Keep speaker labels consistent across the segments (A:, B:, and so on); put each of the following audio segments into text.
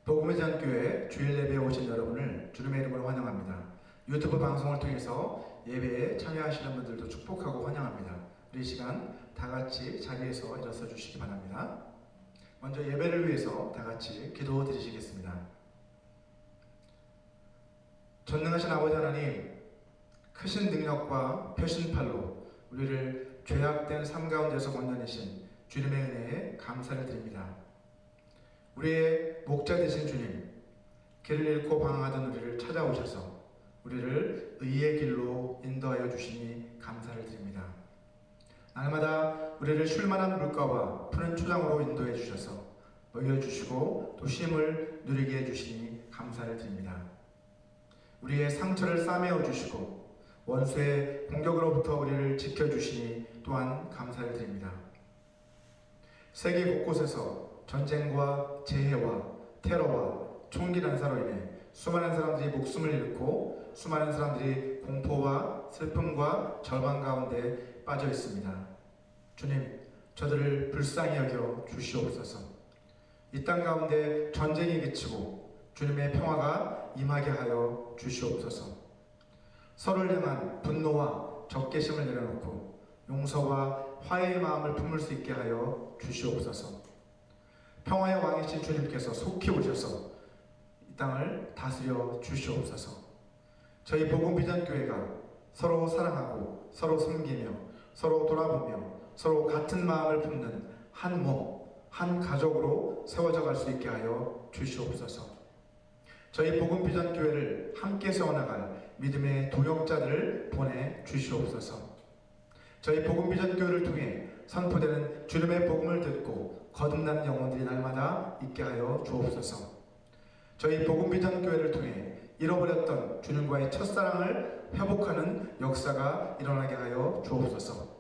A: 복음의 전교회 주일 예배에 오신 여러분을 주님의 이름으로 환영합니다. 유튜브 방송을 통해서 예배에 참여하시는 분들도 축복하고 환영합니다. 우리 이 시간 다 같이 자리에서 일어서 주시기 바랍니다. 먼저 예배를 위해서 다 같이 기도 드리시겠습니다. 전능하신 아버지 하나님, 크신 능력과 표신팔로 우리를 죄악된 삶 가운데서 건져내신 주님의 은혜에 감사를 드립니다. 우리의 목자 되신 주님, 길을 잃고 방황하던 우리를 찾아오셔서 우리를 의의 길로 인도하여 주시니 감사를 드립니다. 날마다 우리를 쉴만한 물가와 푸른 초장으로 인도해 주셔서 먹여주시고 또 쉼을 누리게 해주시니 감사를 드립니다. 우리의 상처를 싸매어 주시고 원수의 공격으로부터 우리를 지켜주시니 또한 감사를 드립니다. 세계 곳곳에서 전쟁과 재해와 테러와 총기 난사로 인해 수많은 사람들이 목숨을 잃고 수많은 사람들이 공포와 슬픔과 절망 가운데 빠져 있습니다. 주님, 저들을 불쌍히 여겨 주시옵소서. 이 땅 가운데 전쟁이 그치고 주님의 평화가 임하게 하여 주시옵소서. 서로를 향한 분노와 적개심을 내려놓고 용서와 화해의 마음을 품을 수 있게 하여 주시옵소서. 평화의 왕이신 주님께서 속히 오셔서 이 땅을 다스려 주시옵소서. 저희 복음비전교회가 서로 사랑하고 서로 섬기며 서로 돌아보며 서로 같은 마음을 품는 한 몸, 한 가족으로 세워져 갈 수 있게 하여 주시옵소서. 저희 복음비전교회를 함께 세워나갈 믿음의 동역자들을 보내주시옵소서. 저희 복음비전교회를 통해 선포되는 주님의 복음을 듣고 거듭나는 영혼들이 날마다 있게 하여 주옵소서. 저희 복음비전교회를 통해 잃어버렸던 주님과의 첫사랑을 회복하는 역사가 일어나게 하여 주옵소서.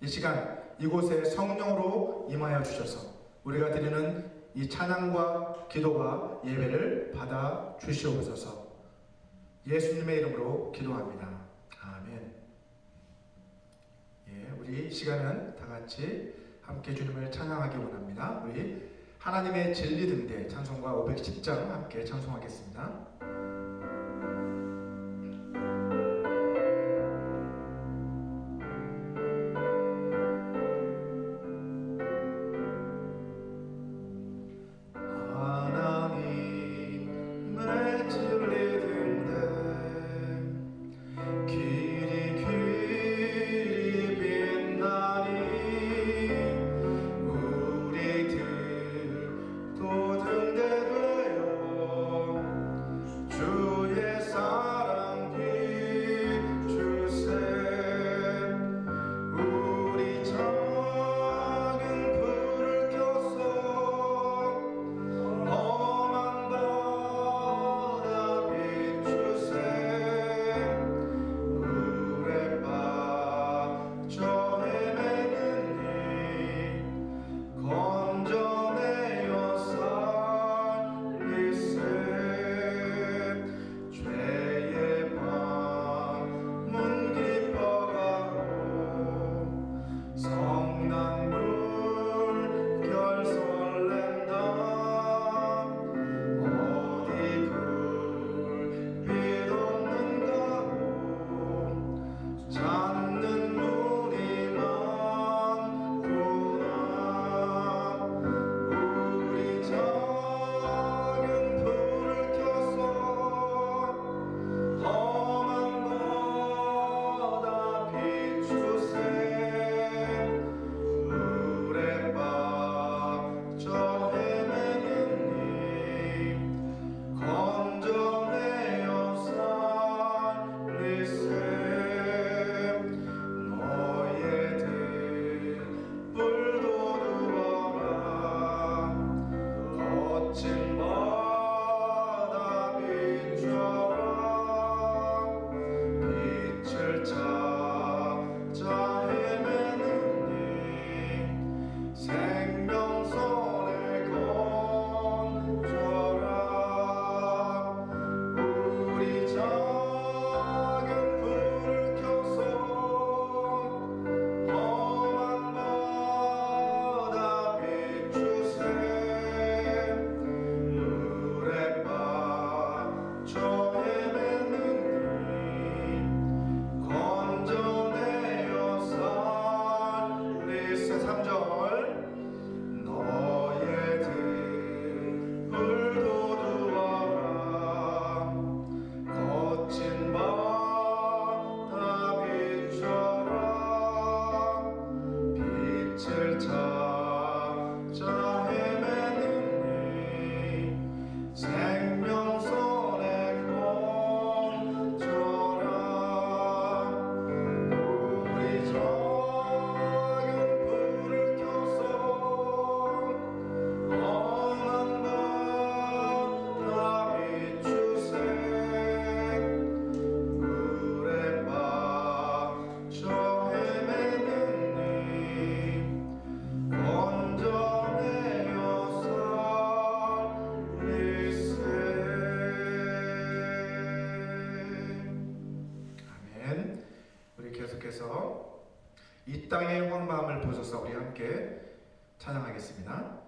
A: 이 시간 이곳에 성령으로 임하여 주셔서 우리가 드리는 이 찬양과 기도와 예배를 받아 주시옵소서. 예수님의 이름으로 기도합니다. 아멘. 우리 이 시간은 다 같이 함께 주님을 찬양하기 원합니다. 우리 하나님의 진리 등대 찬송가 510장 함께 찬송하겠습니다. 이 땅의 황마음을 보소서. 우리 함께 찬양하겠습니다.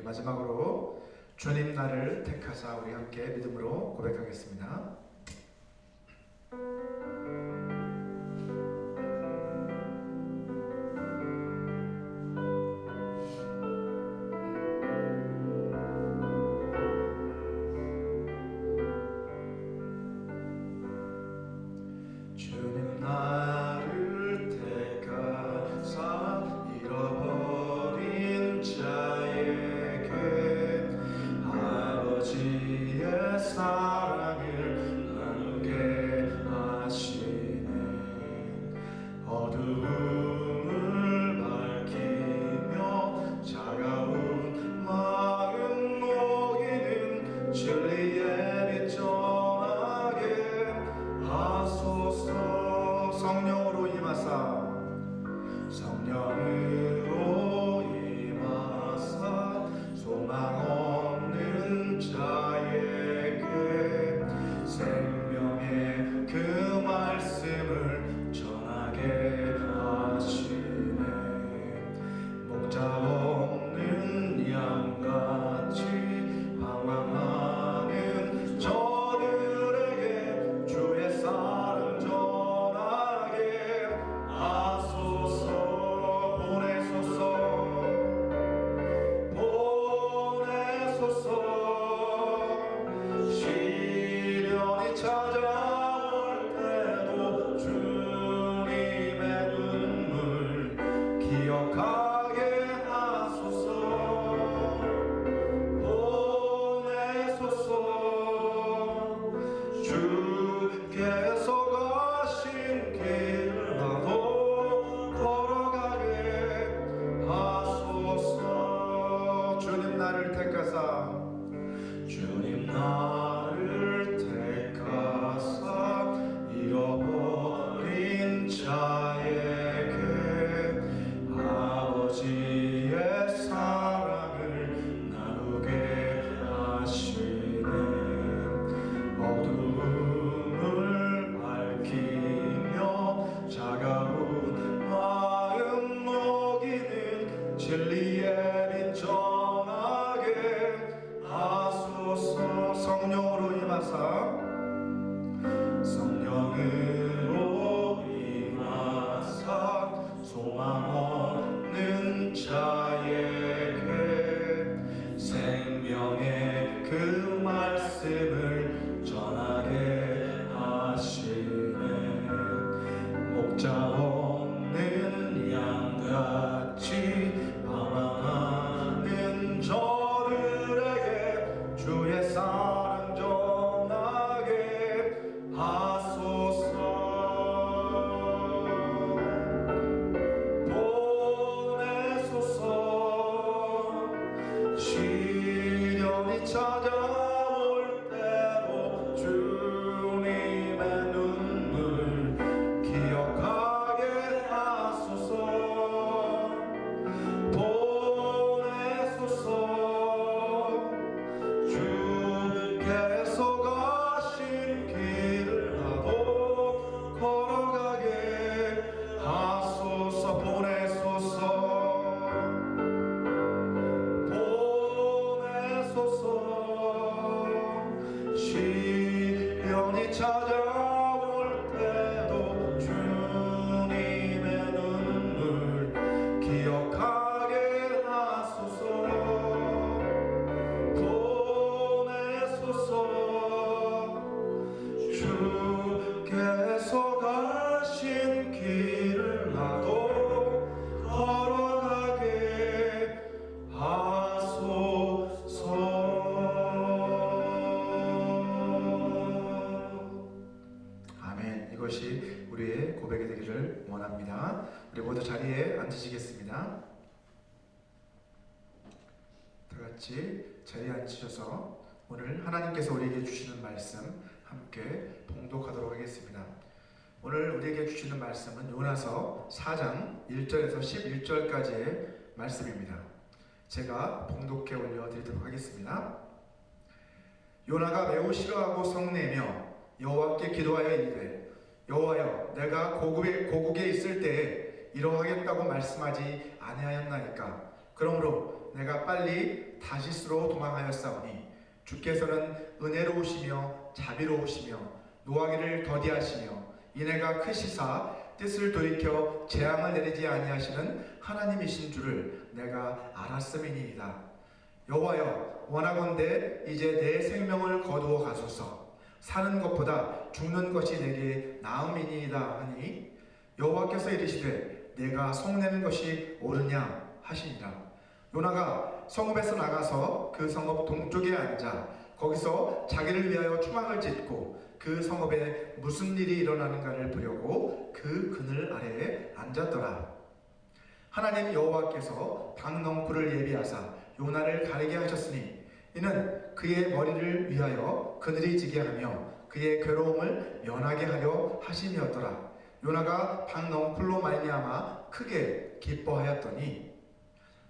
A: 마지막으로 주님 나를 택하사 우리 함께 믿음으로 고백하겠습니다. 주님 나를 택하사 잃어버린 자에게 아버지의 사랑을 나누게 하시네. 어두움을 밝히며 차가운 마음 녹이는 진리의 빛 전하게 하소서. 성령으로 임하사 성령으로 임하사 소망 없는 자에게 생명의 그 말씀을 전하게 하시네. 목자 없는 양같이 방황하는 저들에게 주의 사랑 전하게 하소서. 보내소서. 시련이 찾아올 때도 주님의 눈물 기억하게 하소서. 보내소서. 주께서 가신 길을 나도 걸어가게 하소서. 주님 나를 택하사 주님 나를 택하사 잃어버린 자에게 아버지의 사랑을 나누게 하시네. 어두움을 밝히며 차가운 마음 녹이는 진리의 빛 전하게 하소서. 성령으로 임하사 성령으로 임하사 소망 없는 자에게 생명의 그 말씀을 전하게 하시네. 목자 없는 양같이 방황하는 저들에게 주의 사랑 전하게 하소서. 보내소서. 시련이 찾아올 때도 주님의 눈물 기억하게 하소서. 보내소서. 주께서 가신 길을 나도 걸어가게 하소서. 보내소서. 시련이 찾아올 때도 주님의 눈물 기억하게 하소서. 보내소서. 주께서 가신 길을 나도 걸어가게 하소서. 이것이 우리의 고백이 되기를 원합니다. 우리 모두 자리에 앉으시겠습니다. 다같이 자리에 앉으셔서 오늘 하나님께서 우리에게 주시는 말씀 함께 봉독하도록 하겠습니다. 오늘 우리에게 주시는 말씀은 요나서 4장 1절에서 11절까지의 말씀입니다. 제가 봉독해 올려드리도록 하겠습니다. 요나가 매우 싫어하고 성내며 여호와께 기도하여 이르되 여호와여, 내가 고국에 있을 때에 이러하겠다고 말씀하지 아니하였나이까. 그러므로 내가 빨리 다시스로 도망하였사오니 주께서는 은혜로우시며 자비로우시며 노하기를 더디하시며 인애가 크시사 뜻을 돌이켜 재앙을 내리지 아니하시는 하나님이신 줄을 내가 알았음이니이다. 여호와여, 원하건대 이제 내 생명을 거두어 가소서. 사는 것보다 죽는 것이 내게 나음이니이다 하니 여호와께서 이르시되 내가 성내는 것이 옳으냐 하시니라. 요나가 성읍에서 나가서 그 성읍 동쪽에 앉아 거기서 자기를 위하여 초막을 짓고 그 성읍에 무슨 일이 일어나는가를 보려고 그 그늘 아래에 앉았더라. 하나님 여호와께서 박넝쿨을 예비하사 요나를 가리게 하셨으니 이는 그의 머리를 위하여 그늘이 지게 하며 그의 괴로움을 면하게 하려 하심이었더라. 요나가 박넝쿨로 말미암아 크게 기뻐하였더니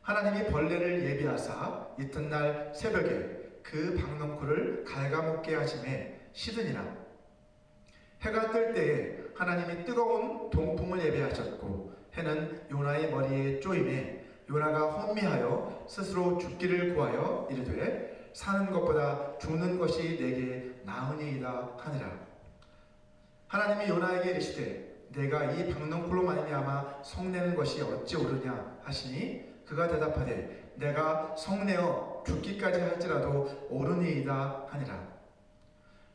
A: 하나님이 벌레를 예비하사 이튿날 새벽에 그 박넝쿨을 갉아먹게 하심에 시드니라. 해가 뜰 때에 하나님이 뜨거운 동풍을 예비하셨고 해는 요나의 머리에 쪼임에 요나가 혼미하여 스스로 죽기를 구하여 이르되 사는 것보다 죽는 것이 내게 나으니이다 하니라. 하나님이 요나에게 이르시되 내가 이 박넝쿨로 말미암아 성내는 것이 어찌 옳으냐 하시니 그가 대답하되 내가 성내어 죽기까지 할지라도 옳으니이다 하니라.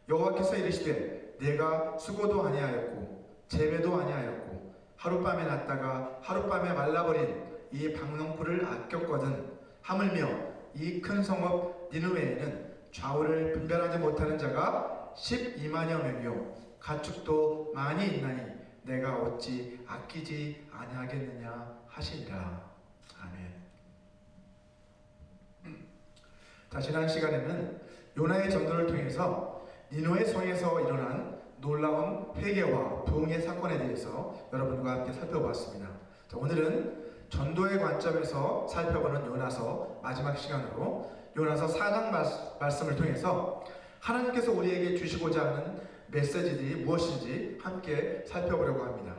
A: 여호와께서 이르시되 내가 수고도 아니하였고 재배도 아니하였고 하룻밤에 났다가 하룻밤에 말라버린 이 박넝쿨을 아꼈거든 하물며 이 큰 성읍 니느웨에는 좌우를 분별하지 못하는 자가 12만여 명이요 가축도 많이 있나니 내가 어찌 아끼지 아니하겠느냐 하시니라. 아멘. 자, 지난 시간에는 요나의 전도를 통해서 니느웨 성에서 일어난 놀라운 회개와 부흥의 사건에 대해서 여러분과 함께 살펴보았습니다. 자, 오늘은 전도의 관점에서 살펴보는 요나서 마지막 시간으로 요나서 4장 말씀을 통해서 하나님께서 우리에게 주시고자 하는 메시지들이 무엇인지 함께 살펴보려고 합니다.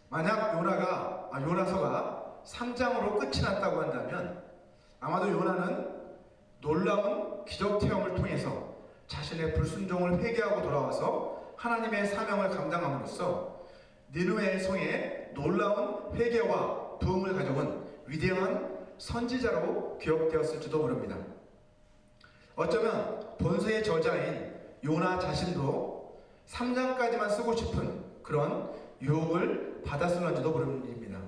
A: 만약 요나서가 3장으로 끝이 났다고 한다면 아마도 요나는 놀라운 기적 체험을 통해서 자신의 불순종을 회개하고 돌아와서 하나님의 사명을 감당함으로써 니느웨 성에 놀라운 회개와 부흥을 가져온 위대한 선지자로 기억되었을지도 모릅니다. 어쩌면 본서의 저자인 요나 자신도 3장까지만 쓰고 싶은 그런 유혹을 받았을런지도 모릅니다.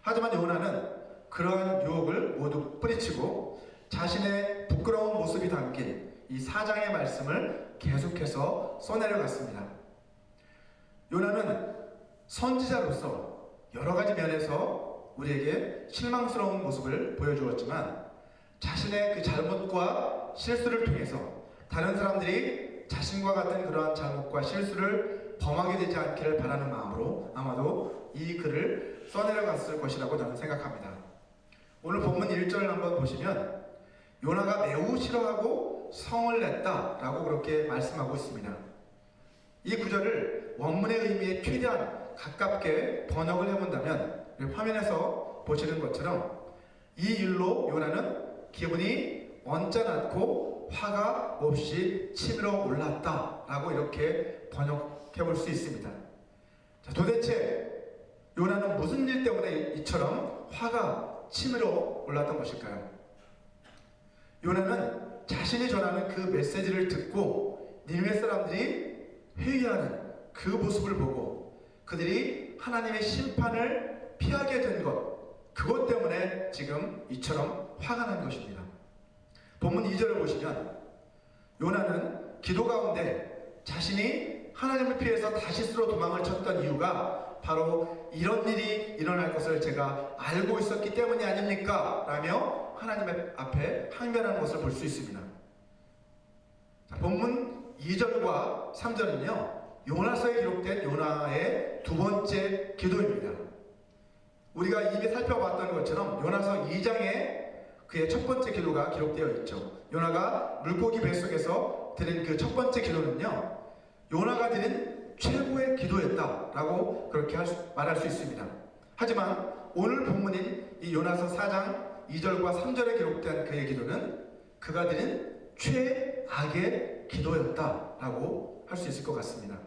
A: 하지만 요나는 그러한 유혹을 모두 뿌리치고 자신의 부끄러운 모습이 담긴 이 4장의 말씀을 계속해서 써내려갔습니다. 요나는 선지자로서 여러 가지 면에서 우리에게 실망스러운 모습을 보여주었지만 자신의 그 잘못과 실수를 통해서 다른 사람들이 자신과 같은 그러한 잘못과 실수를 범하게 되지 않기를 바라는 마음으로 아마도 이 글을 써내려갔을 것이라고 저는 생각합니다. 오늘 본문 1절을 한번 보시면 요나가 매우 싫어하고 성을 냈다라고 그렇게 말씀하고 있습니다. 이 구절을 원문의 의미에 최대한 가깝게 번역을 해본다면 화면에서 보시는 것처럼 이 일로 요나는 기분이 언짢았고 화가 몹시 치밀어 올랐다라고 이렇게 번역해 볼 수 있습니다. 자, 도대체 요나는 무슨 일 때문에 이처럼 화가 치밀어 올랐던 것일까요? 요나는 자신이 전하는 그 메시지를 듣고 니느웨 사람들이 회개하는 그 모습을 보고 그들이 하나님의 심판을 피하게 된 것, 그것 때문에 지금 이처럼 화가 난 것입니다. 본문 2절을 보시면 요나는 기도 가운데 자신이 하나님을 피해서 다시스로 도망을 쳤던 이유가 바로 이런 일이 일어날 것을 제가 알고 있었기 때문이 아닙니까? 라며 하나님 앞에 항변하는 것을 볼 수 있습니다. 자, 본문 2절과 3절은요 요나서에 기록된 요나의 두 번째 기도입니다. 우리가 이미 살펴봤던 것처럼 요나서 2장에 그의 첫 번째 기도가 기록되어 있죠. 요나가 물고기 뱃속에서 드린 그 첫 번째 기도는요 요나가 드린 최고의 기도였다라고 그렇게 말할 수 있습니다. 하지만 오늘 본문인 이 요나서 4장 2절과 3절에 기록된 그의 기도는 그가 드린 최악의 기도였다라고 할 수 있을 것 같습니다.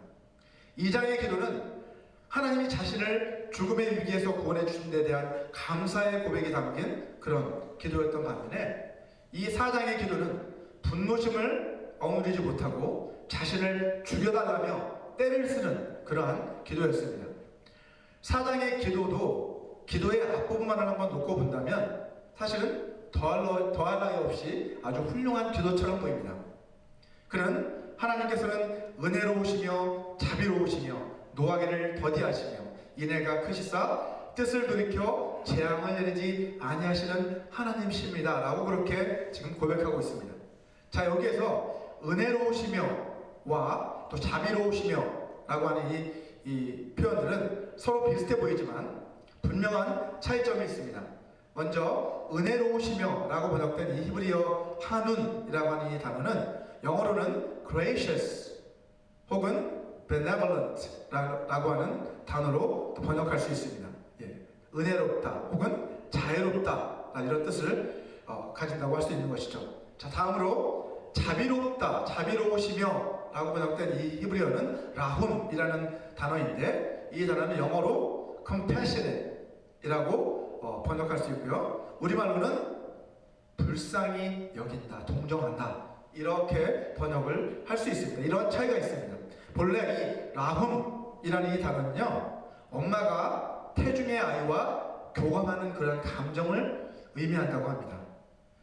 A: 2장의 기도는 하나님이 자신을 죽음의 위기에서 구원해 주신 데 대한 감사의 고백이 담긴 그런 기도였던 반면에 이 4장의 기도는 분노심을 억누르지 못하고 자신을 죽여달라며 때를 쓰는 그러한 기도였습니다. 4장의 기도도 기도의 앞부분만을 한번 놓고 본다면 사실은 더할 나위 없이 아주 훌륭한 기도처럼 보입니다. 그는 하나님께서는 은혜로우시며 자비로우시며 노하기를 더디하시며 인애가 크시사 뜻을 돌이켜 재앙을 내리지 아니하시는 하나님이십니다 라고 그렇게 지금 고백하고 있습니다. 자, 여기에서 은혜로우시며와 또 자비로우시며 라고 하는 이 표현들은 서로 비슷해 보이지만 분명한 차이점이 있습니다. 먼저 은혜로우시며 라고 번역된 이 히브리어 한운이라고 하는 이 단어는 영어로는 gracious 혹은 benevolent 라고 하는 단어로 번역할 수 있습니다. 예, 은혜롭다 혹은 자애롭다 이런 뜻을 가진다고 할 수 있는 것이죠. 자, 다음으로 자비롭다, 자비로우시며 라고 번역된 이 히브리어는 라훔이라는 단어인데 이 단어는 영어로 compassionate 이라고 번역할 수 있고요. 우리말로는 불쌍히 여긴다, 동정한다 이렇게 번역을 할 수 있습니다. 이런 차이가 있습니다. 본래 이 라훔이라는 이 단어는요, 엄마가 태중의 아이와 교감하는 그런 감정을 의미한다고 합니다.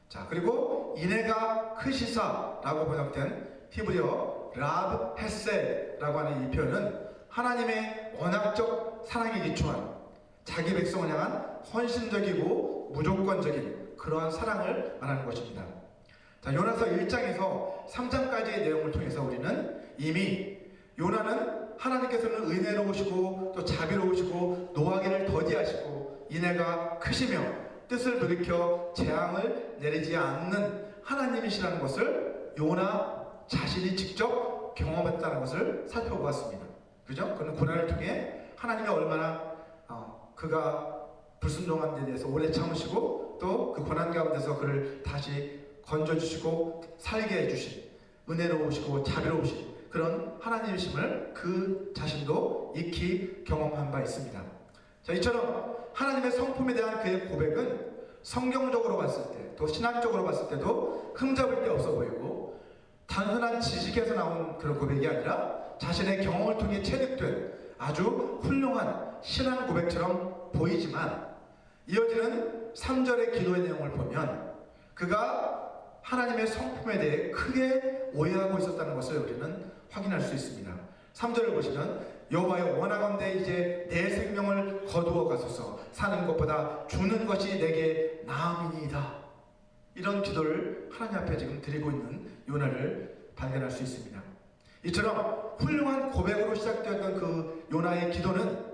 A: 자, 그리고 인애가 크시사라고 번역된 히브리어 라브 헤세라고 하는 이 표현은 하나님의 언약적 사랑에 기초한 자기 백성을 향한 헌신적이고 무조건적인 그러한 사랑을 말하는 것입니다. 자, 요나서 1장에서 3장까지의 내용을 통해서 우리는 이미 요나는 하나님께서는 은혜로우시고 또 자비로우시고 노하기를 더디하시고 인애가 크시며 뜻을 돌이켜 재앙을 내리지 않는 하나님이시라는 것을 요나 자신이 직접 경험했다는 것을 살펴보았습니다. 그죠? 그는 고난을 통해 하나님이 얼마나 그가 불순종한 데 대해서 오래 참으시고 또 그 고난 가운데서 그를 다시 건져주시고 살게 해주신 은혜로우시고 자비로우신 그런 하나님이심을 그 자신도 익히 경험한 바 있습니다. 자, 이처럼 하나님의 성품에 대한 그의 고백은 성경적으로 봤을 때 또 신학적으로 봤을 때도 흠잡을 데 없어 보이고 단순한 지식에서 나온 그런 고백이 아니라 자신의 경험을 통해 체득된 아주 훌륭한 신앙 고백처럼 보이지만 이어지는 3절의 기도의 내용을 보면 그가 하나님의 성품에 대해 크게 오해하고 있었다는 것을 우리는 확인할 수 있습니다. 3절을 보시면 여호와여 원하건대 이제 내 생명을 거두어 가소서 사는 것보다 죽는 것이 내게 나음이니이다. 이런 기도를 하나님 앞에 지금 드리고 있는 요나를 발견할 수 있습니다. 이처럼 훌륭한 고백으로 시작되었던 그 요나의 기도는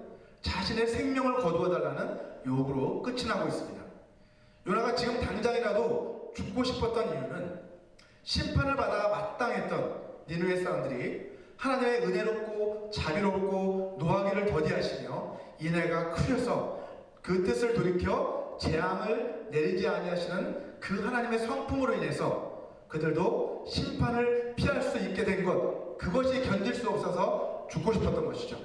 A: 자신의 생명을 거두어 달라는 요구로 끝이 나고 있습니다. 요나가 지금 당장이라도 죽고 싶었던 이유는 심판을 받아 마땅했던 니느웨 사람들이 하나님의 은혜롭고 자비롭고 노하기를 더디하시며 인애가 크셔서 그 뜻을 돌이켜 재앙을 내리지 아니하시는 그 하나님의 성품으로 인해서 그들도 심판을 피할 수 있게 된 것, 그것이 견딜 수 없어서 죽고 싶었던 것이죠.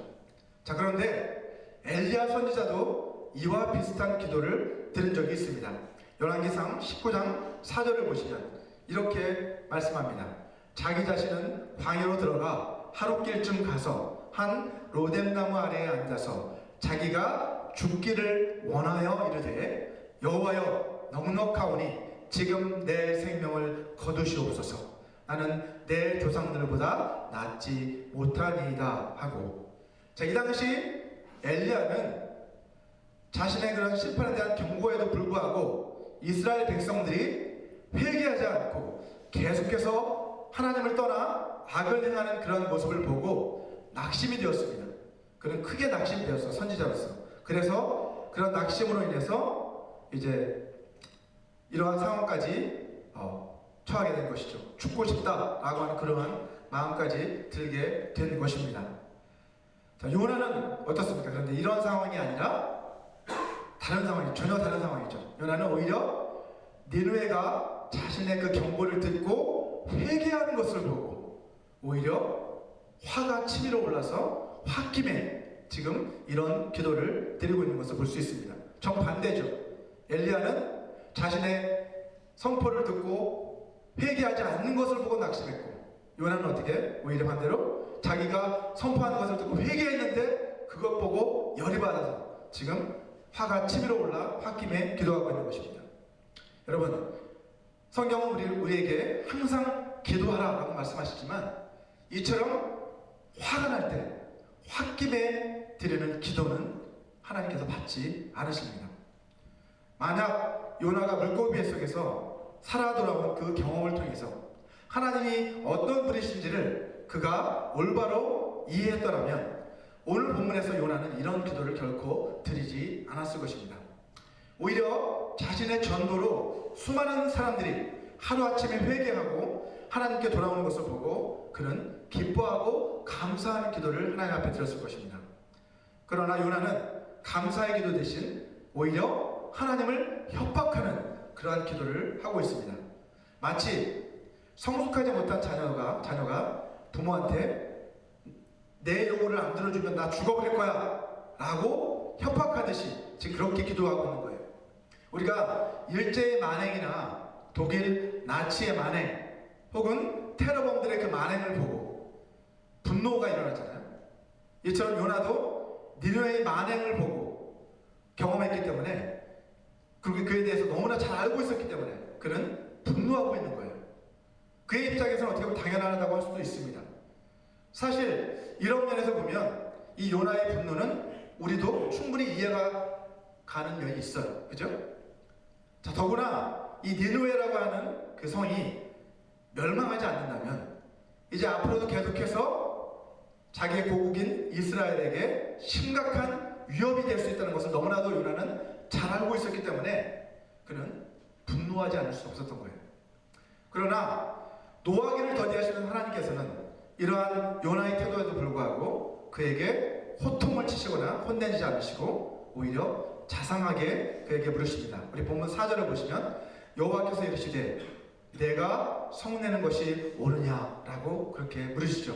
A: 자, 그런데 엘리야 선지자도 이와 비슷한 기도를 들은 적이 있습니다. 열왕기상 19장 4절을 보시면 이렇게 말씀합니다. 자기 자신은 광야로 들어가 하룻길쯤 가서 한 로뎀나무 아래에 앉아서 자기가 죽기를 원하여 이르되 여호와여 넉넉하오니 지금 내 생명을 거두시옵소서. 나는 내 조상들보다 낫지 못하니이다 하고. 자, 이 당시 엘리야는 자신의 그런 심판에 대한 경고에도 불구하고 이스라엘 백성들이 회개하지 않고 계속해서 하나님을 떠나 악을 행하는 그런 모습을 보고 낙심이 되었습니다. 그는 크게 낙심되었어, 선지자로서. 그래서 그런 낙심으로 인해서 이제 이러한 상황까지 처하게 된 것이죠. 죽고 싶다라고 하는 그러한 마음까지 들게 된 것입니다. 자, 요나는 어떻습니까? 그런데 이런 상황이 아니라 다른 상황이 전혀 다른 상황이죠. 요나는 오히려 니느웨가 자신의 그 경고를 듣고 회개하는 것을 보고 오히려 화가 치밀어 올라서 홧김에 지금 이런 기도를 드리고 있는 것을 볼 수 있습니다. 정반대죠. 엘리야는 자신의 선포를 듣고 회개하지 않는 것을 보고 낙심했고, 요나는 어떻게? 오히려 반대로 자기가 선포하는 것을 듣고 회개했는데 그것 보고 열이 받아서 지금 화가 치밀어 올라 홧김에 기도하고 있는 것입니다. 여러분, 성경은 우리에게 항상 기도하라고 말씀하시지만 이처럼 화가 날 때 홧김에 드리는 기도는 하나님께서 받지 않으십니다. 만약 요나가 물고기 속에서 살아 돌아온 그 경험을 통해서 하나님이 어떤 분이신지를 그가 올바로 이해했더라면 오늘 본문에서 요나는 이런 기도를 결코 드리지 않았을 것입니다. 오히려 자신의 전도로 수많은 사람들이 하루아침에 회개하고 하나님께 돌아오는 것을 보고 그는 기뻐하고 감사하는 기도를 하나님 앞에 드렸을 것입니다. 그러나 요나는 감사의 기도 대신 오히려 하나님을 협박하는 그러한 기도를 하고 있습니다. 마치 성숙하지 못한 자녀가 부모한테 내 요구를 안 들어주면 나 죽어버릴 거야 라고 협박하듯이 지금 그렇게 기도하고 있는 거예요. 우리가 일제의 만행이나 독일 나치의 만행 혹은 테러범들의 그 만행을 보고 분노가 일어났잖아요. 이처럼 요나도 니느웨의 만행을 보고 경험했기 때문에, 그리고 그에 대해서 너무나 잘 알고 있었기 때문에 그는 분노하고 있는 거예요. 그의 입장에서는 어떻게 보면 당연하다고 할 수도 있습니다. 사실 이런 면에서 보면 이 요나의 분노는 우리도 충분히 이해가 가는 면이 있어요. 그죠? 자, 더구나 이 니느웨라고 하는 그 성이 멸망하지 않는다면 이제 앞으로도 계속해서 자기의 고국인 이스라엘에게 심각한 위협이 될 수 있다는 것을 너무나도 요나는 잘 알고 있었기 때문에 그는 분노하지 않을 수 없었던 거예요. 그러나 노하기를 더디하시는 하나님께서는 이러한 요나의 태도에도 불구하고 그에게 호통을 치시거나 혼내지 않으시고 오히려 자상하게 그에게 물으십니다. 우리 본문 4절을 보시면 여호와께서 이르시되 내가 성내는 것이 옳으냐라고 그렇게 물으시죠.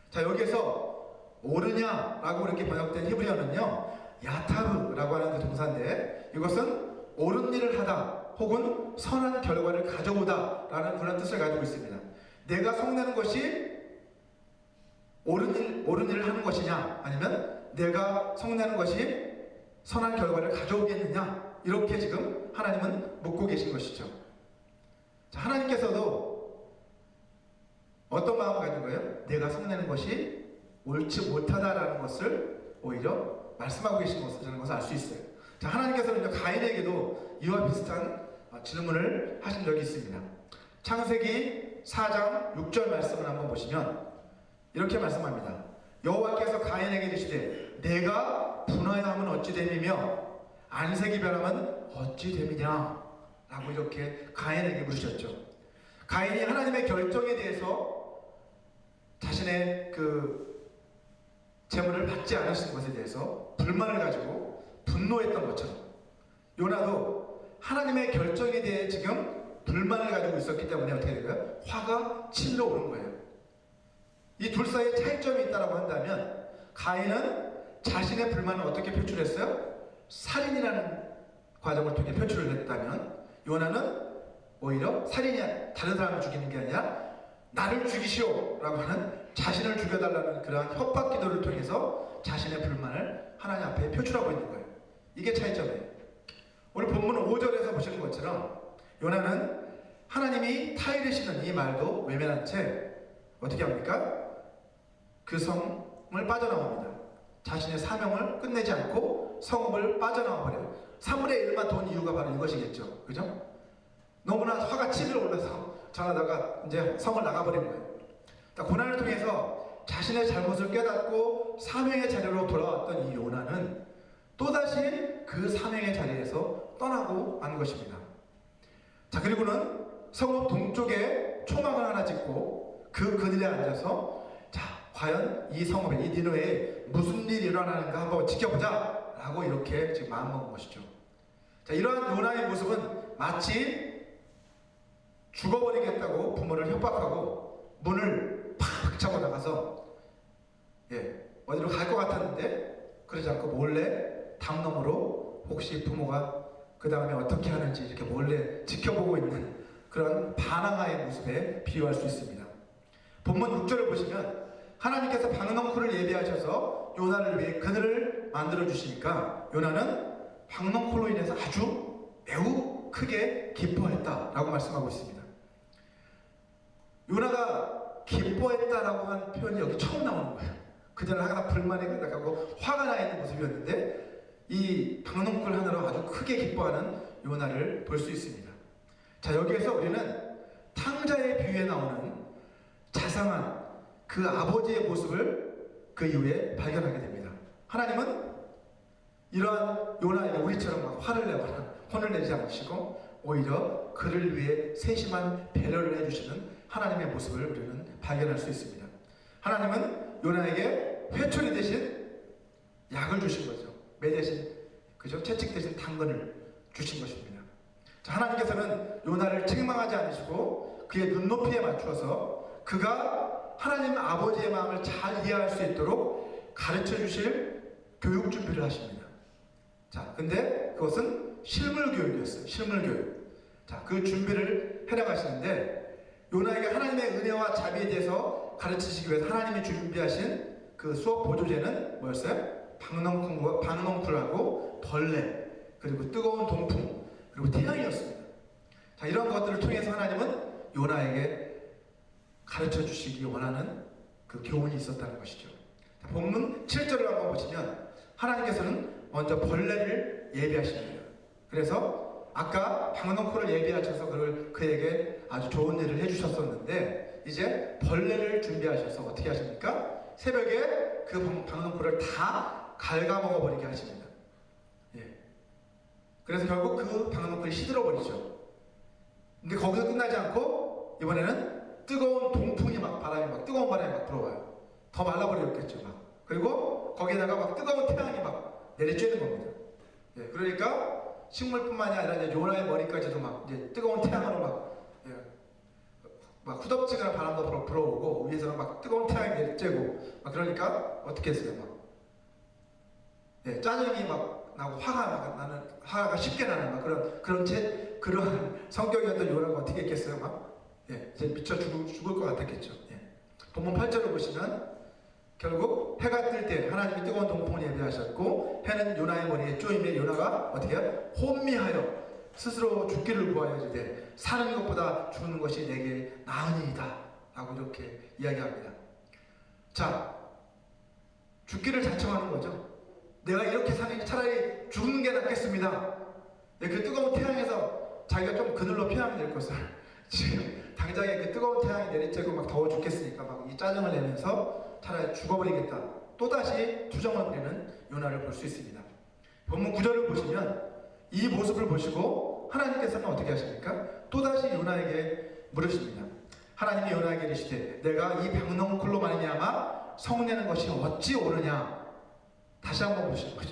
A: 자, 여기에서 옳으냐라고 이렇게 번역된 히브리어는요 야타브라고 하는 그 동사인데, 이것은 옳은 일을 하다 혹은 선한 결과를 가져오다 라는 그런 뜻을 가지고 있습니다. 내가 성내는 것이 옳은 일을 하는 것이냐, 아니면 내가 성내는 것이 선한 결과를 가져오겠느냐, 이렇게 지금 하나님은 묻고 계신 것이죠. 자, 하나님께서도 어떤 마음을 가진 거예요? 내가 성내는 것이 옳지 못하다라는 것을 오히려 말씀하고 계신 것을 알 수 있어요. 자, 하나님께서는 가인에게도 이와 비슷한 질문을 하신 적이 있습니다. 창세기 4장 6절 말씀을 한번 보시면 이렇게 말씀합니다. 여호와께서 가인에게 이르시되 내가 분하여 하면 어찌 됨이며 안색이 변하면 어찌 됨이냐 라고 이렇게 가인에게 물으셨죠. 가인이 하나님의 결정에 대해서 자신의 그 재물을 받지 않으신 것에 대해서 불만을 가지고 분노했던 것처럼 요나도 하나님의 결정에 대해 지금 불만을 가지고 있었기 때문에 어떻게 될까요? 화가 치밀어 오른 거예요. 이 둘 사이에 차이점이 있다고 한다면 가인은 자신의 불만을 어떻게 표출했어요? 살인이라는 과정을 통해 표출을 했다면 요나는 오히려 살인이 다른 사람을 죽이는 게 아니라 나를 죽이시오 라고 하는 자신을 죽여달라는 그러한 협박 기도를 통해서 자신의 불만을 하나님 앞에 표출하고 있는 거예요. 이게 차이점이에요. 오늘 본문 5절에서 보시는 것처럼 요나는 하나님이 타이르시는 이 말도 외면한 채 어떻게 합니까? 그 성을 빠져나옵니다. 자신의 사명을 끝내지 않고 성읍을 빠져나와 버려요. 3분의 1만 돈 이유가 바로 이것이겠죠. 그죠? 너무나 화가 치밀어 올라서 전하다가 이제 성을 나가버린 거예요. 고난을 통해서 자신의 잘못을 깨닫고 사명의 자리로 돌아왔던 이 요나는 또다시 그 사명의 자리에서 떠나고 만 것입니다. 자, 그리고는 성읍 동쪽에 초막을 하나 짓고 그 그늘에 앉아서 자, 과연 이 성읍에 이 니느웨에 무슨 일이 일어나는가 한번 지켜보자 라고 이렇게 지금 마음먹은 것이죠. 자, 이러한 요나의 모습은 마치 죽어버리겠다고 부모를 협박하고 문을 팍 차고 나가서 어디로 갈 것 같았는데 그러지 않고 몰래 담너머로 혹시 부모가 그 다음에 어떻게 하는지 이렇게 몰래 지켜보고 있는 그런 반항아의 모습에 비유할 수 있습니다. 본문 6절을 보시면 하나님께서 박넝쿨을 예비하셔서 요나를 위해 그늘을 만들어 주시니까 요나는 박넝쿨로 인해서 아주 매우 크게 기뻐했다라고 말씀하고 있습니다. 요나가 기뻐했다라고 한 표현이 여기 처음 나오는 거예요. 그전에 항상 불만이 가득하고 화가 나 있는 모습이었는데 이 박넝쿨 하나로 아주 크게 기뻐하는 요나를 볼 수 있습니다. 자, 여기에서 우리는 탕자의 비유에 나오는 자상한 그 아버지의 모습을 그 이후에 발견하게 됩니다. 하나님은 이러한 요나에게 우리처럼 막 화를 내거나 혼을 내지 않으시고 오히려 그를 위해 세심한 배려를 해주시는 하나님의 모습을 우리는 발견할 수 있습니다. 하나님은 요나에게 회초리 대신 약을 주신 거죠. 매 대신, 그죠? 채찍 대신 당근을 주신 것입니다. 자, 하나님께서는 요나를 책망하지 않으시고 그의 눈높이에 맞추어서 그가 하나님 아버지의 마음을 잘 이해할 수 있도록 가르쳐 주실 교육 준비를 하십니다. 자, 근데 그것은 실물 교육이었어요. 실물 교육. 자, 그 준비를 해나가시는데 요나에게 하나님의 은혜와 자비에 대해서 가르치시기 위해서 하나님이 준비하신 그 수업 보조제는 뭐였어요? 박넝쿨하고 벌레, 그리고 뜨거운 동풍, 그리고 태양이었습니다. 자, 이런 것들을 통해서 하나님은 요나에게 가르쳐 주시기 원하는 그 교훈이 있었다는 것이죠. 자, 본문 7절을 한번 보시면 하나님께서는 먼저 벌레를 예비하십니다. 그래서 아까 박넝쿨을 예비하셔서 그에게 아주 좋은 일을 해주셨었는데 이제 벌레를 준비하셔서 어떻게 하십니까? 새벽에 그 박넝쿨을 다 갉아먹어 버리게 하십니다. 그래서 결국 그 박넝쿨이 시들어버리죠. 근데 거기서 끝나지 않고 이번에는 뜨거운 동풍이 뜨거운 바람이 막 불어와요. 더 말라버렸겠죠. 그리고 거기에다가 막 뜨거운 태양이 막 내리쬐는 겁니다. 그러니까 식물뿐만이 아니라 이제 요나의 머리까지도 막 이제 뜨거운 태양으로 막 후덥지근한 바람도 불어오고 위에서는 막 뜨거운 태양이 내리쬐고 막 그러니까 어떻게 했어요? 짜증이 막 나고 화가 쉽게 나는 그런 성격이었던 요나가 어떻게 했겠어요? 이제 미쳐 죽을 것 같았겠죠. 본문 8절을 보시면 결국 해가 뜰 때 하나님이 뜨거운 동풍을 예비하셨고 해는 요나의 머리에 쪼임에 요나가 어떻게 해요? 혼미하여 스스로 죽기를 구하여 이르되 사는 것보다 죽는 것이 내게 나으니이다 라고 이렇게 이야기합니다. 자, 죽기를 자청하는 거죠. 내가 이렇게 사니 차라리 죽는 게 낫겠습니다. 그 뜨거운 태양에서 자기가 좀 그늘로 피하면 될 것을 지금 당장에 그 뜨거운 태양이 내리쬐고 막 더워 죽겠으니까 막 이 짜증을 내면서 차라리 죽어버리겠다. 또다시 투정을 부리는 요나를 볼 수 있습니다. 본문 9절을 보시면 이 모습을 보시고 하나님께서는 어떻게 하십니까? 또다시 요나에게 물으십니다. 하나님이 요나에게 이르시되 내가 이 박넝쿨로 말미암아 성내는 것이 어찌 옳으냐? 다시 한번 보시는 거죠.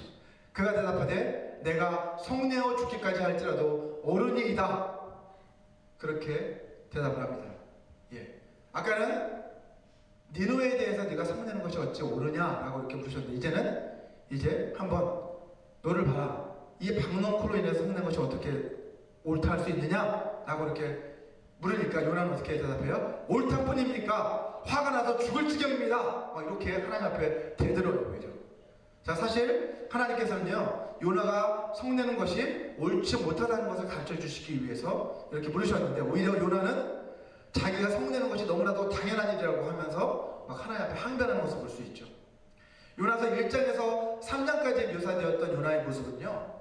A: 그가 대답하되 내가 성내어 죽기까지 할지라도 옳으니이다. 그렇게 대답을 합니다. 아까는 니느웨에 대해서 네가 성내는 것이 어찌 옳으냐라고 이렇게 물으셨는데 이제 한번 너를 봐라. 이 박넝쿨로 인해서 성내는 것이 어떻게 옳다 할 수 있느냐라고 이렇게 물으니까 요나는 어떻게 대답해요? 옳다뿐입니까? 화가 나서 죽을 지경입니다. 막 이렇게 하나님 앞에 대들어요. 그죠? 자, 사실 하나님께서는요 요나가 성내는 것이 옳지 못하다는 것을 가르쳐 주시기 위해서 이렇게 물으셨는데 오히려 요나는 자기가 성내는 것이 너무나도 당연한 일이라고 하면서 막 하나님 앞에 항변하는 모습을 볼 수 있죠. 요나서 1장에서 3장까지 묘사되었던 요나의 모습은요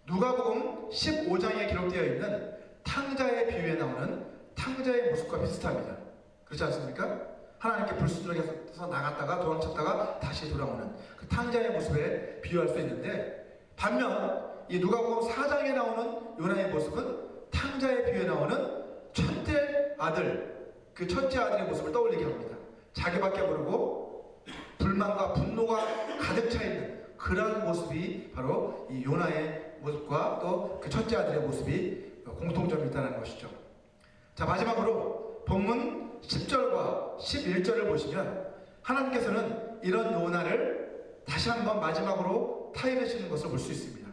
A: 누가복음 15장에 기록되어 있는 탕자의 비유에 나오는 탕자의 모습과 비슷합니다. 그렇지 않습니까? 하나님께 불순종해서 나갔다가 도망쳤다가 다시 돌아오는 그 탕자의 모습에 비유할 수 있는데 반면 이 누가복음 4장에 나오는 요나의 모습은 탕자의 비유에 나오는 첫째 아들, 그 첫째 아들의 모습을 떠올리게 합니다. 자기밖에 모르고 불만과 분노가 가득 차 있는 그런 모습이 바로 이 요나의 모습과 또 그 첫째 아들의 모습이 공통점이 있다는 것이죠. 자, 마지막으로 본문 10절과 11절을 보시면 하나님께서는 이런 요나를 다시 한번 마지막으로 타이르시는 것을 볼 수 있습니다.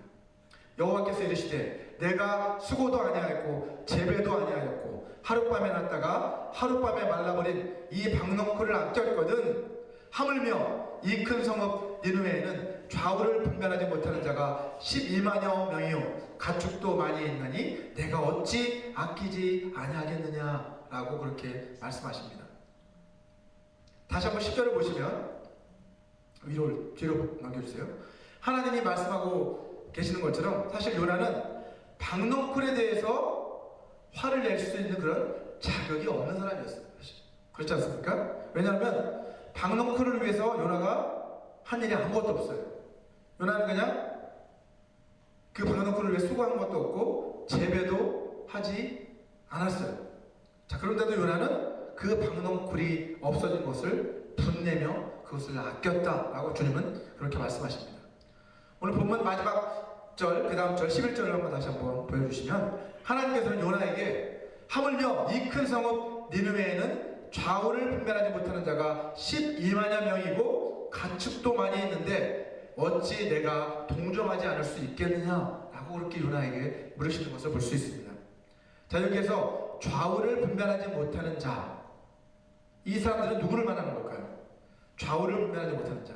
A: 여호와께서 이르시되 내가 수고도 아니하였고 재배도 아니하였고 하룻밤에 났다가 하룻밤에 말라버린 이 박농쿨을 아꼈거든 하물며 이 큰 성읍 니느웨에는 좌우를 분별하지 못하는 자가 12만여 명이요 가축도 많이 있나니 내가 어찌 아끼지 아니하겠느냐 라고 그렇게 말씀하십니다. 다시 한번 10절을 보시면 뒤로 넘겨주세요. 하나님이 말씀하고 계시는 것처럼 사실 요나는 박농쿨에 대해서 화를 낼 수 있는 그런 자격이 없는 사람이었어요. 그렇지 않습니까? 왜냐하면 박농쿨을 위해서 요나가 한 일이 아무것도 없어요. 요나는 그냥 그 박농쿨을 위해 수고한 것도 없고 재배도 하지 않았어요. 자, 그런데도 요나는 그 박농쿨이 없어진 것을 분내며 그것을 아꼈다라고 주님은 그렇게 말씀하십니다. 오늘 본문 마지막 절, 그 다음 절 11절을 한번 다시 한번 보여주시면 하나님께서는 요나에게 하물며 이 큰 성읍 니느웨에는 좌우를 분별하지 못하는 자가 12만여 명이고 가축도 많이 있는데 어찌 내가 동정하지 않을 수 있겠느냐 라고 그렇게 요나에게 물으시는 것을 볼 수 있습니다. 자, 여기에서 좌우를 분별하지 못하는 자, 이 사람들은 누구를 말하는 걸까요? 좌우를 분별하지 못하는 자.